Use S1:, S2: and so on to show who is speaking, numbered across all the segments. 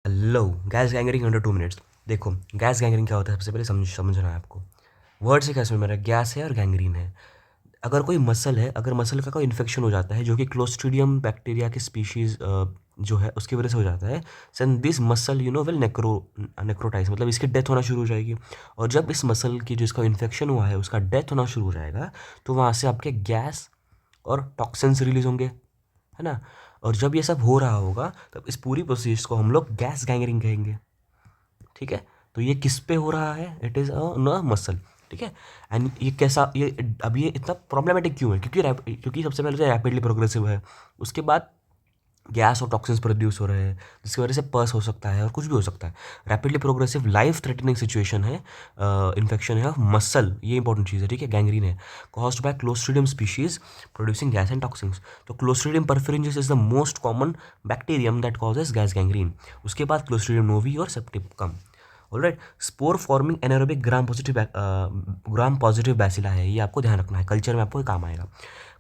S1: लो gas गैंगरिंग under 2 minutes. देखो gas गैंगरिंग क्या होता है, सबसे पहले समझना है आपको। वर्ड से क्या समझ में रहा है, गैस है और गैंग्रीन है। अगर कोई मसल है, अगर मसल का कोई इन्फेक्शन हो जाता है जो कि क्लोस्ट्रीडियम बैक्टीरिया के स्पीशीज जो है उसकी वजह से हो जाता है, Sen this muscle will necrotise, मतलब इसकी डेथ होना शुरू हो जाएगी। और जब इस मसल की जिसका इन्फेक्शन हुआ है उसका डेथ होना शुरू हो जाएगा, तो वहाँ से आपके गैस और टॉक्सिन्स रिलीज होंगे, है ना। और जब ये सब हो रहा होगा तब इस पूरी प्रोसेस को हम लोग गैस गैंगरिंग कहेंगे। ठीक है। तो ये किस पे हो रहा है, इट इज़ अ न मसल। ठीक है। एंड ये कैसा, ये अब ये इतना प्रॉब्लमेटिक क्यों है, क्योंकि सबसे पहले तो रैपिडली प्रोग्रेसिव है। उसके बाद गैस और टॉक्सिन्स प्रोड्यूस हो रहे हैं जिसकी वजह से पस हो सकता है और कुछ भी हो सकता है। Rapidly progressive life threatening situation है, इन्फेक्शन है मसल, ये इंपॉर्टेंट चीज़ है। ठीक है। गैंग्रीन है caused by clostridium species producing gas and toxins. तो clostridium perfringens is the most common bacterium that causes gas gangrene. उसके बाद क्लोस्ट्रीडियम नोवी और septicum. Alright. Spore forming anaerobic gram positive bacilli है, ये आपको ध्यान रखना है, कल्चर में आपको काम आएगा।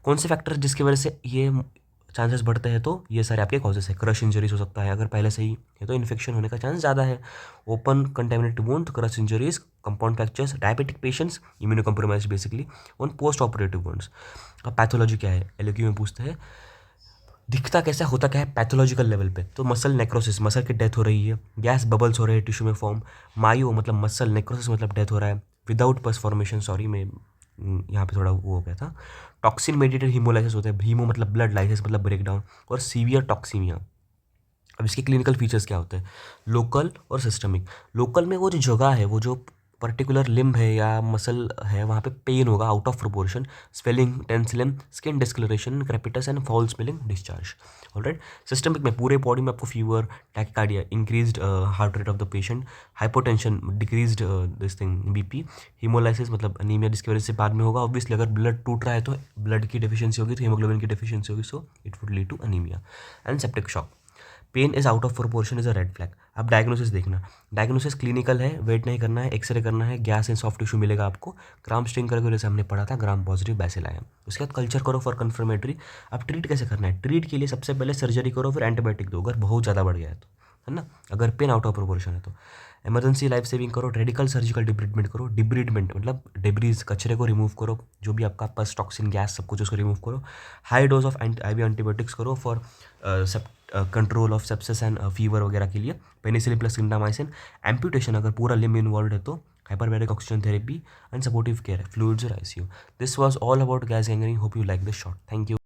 S1: कौन से फैक्टर जिसकी वजह से ये चांसेस बढ़ते हैं, तो ये सारे आपके कॉजेस है। क्रश इंजरीज हो सकता है, अगर पहले से ही है तो इन्फेक्शन होने का चांस ज़्यादा है। Open contaminated wound, crush injuries, compound fractures, diabetic patients, immuno compromise basically, on post operative wounds. अब पैथोलॉजी क्या है, एलक्यू में पूछते हैं। दिखता कैसा होता क्या है पैथोलॉजिकल लेवल पे, तो मसल नेक्रोसिस, मसल की डेथ हो रही है। गैस बबल्स हो रहे हैं टिश्यू में फॉर्म। मायो मतलब मसल, नेक्रोसिस मतलब डेथ हो रहा है विदाउट पस फॉर्मेशन। सॉरी मैं यहाँ पे थोड़ा वो हो गया था। टॉक्सिन मेडिएटेड हीमोलाइसिस होता है, हीमो मतलब ब्लड, लाइसिस मतलब ब्रेकडाउन। और सीवियर टॉक्सीमिया। अब इसके क्लिनिकल फीचर्स क्या होते हैं, लोकल और सिस्टमिक। लोकल में वो जो जगह है, वो जो पर्टिकुलर लिम्ब है या मसल है, वहाँ पे पेन होगा आउट ऑफ प्रोपोर्शन, स्वेलिंग, टेंसिलम, skin discoloration, crepitus and foul smelling discharge. Alright. Systemic में पूरे बॉडी में आपको fever, tachycardia, increased heart rate of the patient, hypotension, decreased this thing BP, hemolysis मतलब अनीमिया जिसकी वजह से बाद में होगा। ऑब्वियसली अगर ब्लड टूट रहा है तो ब्लड की डेफिशिएंसी होगी, तो हीमोग्लोबिन की डेफिशिएंसी होगी, so it would lead to anaemia. And septic shock. Pain is out of proportion is a red flag. अब डायग्नोसिस देखना, डायग्नोसिस क्लिनिकल है, वेट नहीं करना है, एक्सरे करना है, गैस एंड सॉफ्ट टिश्यू मिलेगा आपको, ग्राम स्ट्रिंग करके जैसे हमने पढ़ा था, ग्राम पॉजिटिव बैसिला है। उसके बाद कल्चर करो फॉर कन्फर्मेटरी। अब ट्रीट कैसे करना है, ट्रीट के लिए सबसे पहले सर्जरी करो, फिर एंटीबायोटिक दो अगर बहुत ज़्यादा बढ़ गया है तो, है ना। अगर पेन आउट ऑफ प्रोपोर्शन है तो इमरजेंसी लाइफ सेविंग करो, रेडिकल सर्जिकल डिब्रीडमेंट करो। डिब्रीडमेंट मतलब डिब्रीज, कचरे को रिमूव करो, जो भी आपका पस, टॉक्सिन, गैस सब कुछ उसको रिमूव करो। High dose of IV antibiotics करो for control of sepsis and fever वगैरह के लिए, पेनिसिलिन प्लस क्लिंडामाइसिन। एम्प्यूटेशन अगर पूरा लिम्ब इन्वॉल्व है तो hyperbaric oxygen therapy and supportive care, fluids और ICU. This was all about gas gangrene. Hope you like this short. Thank you.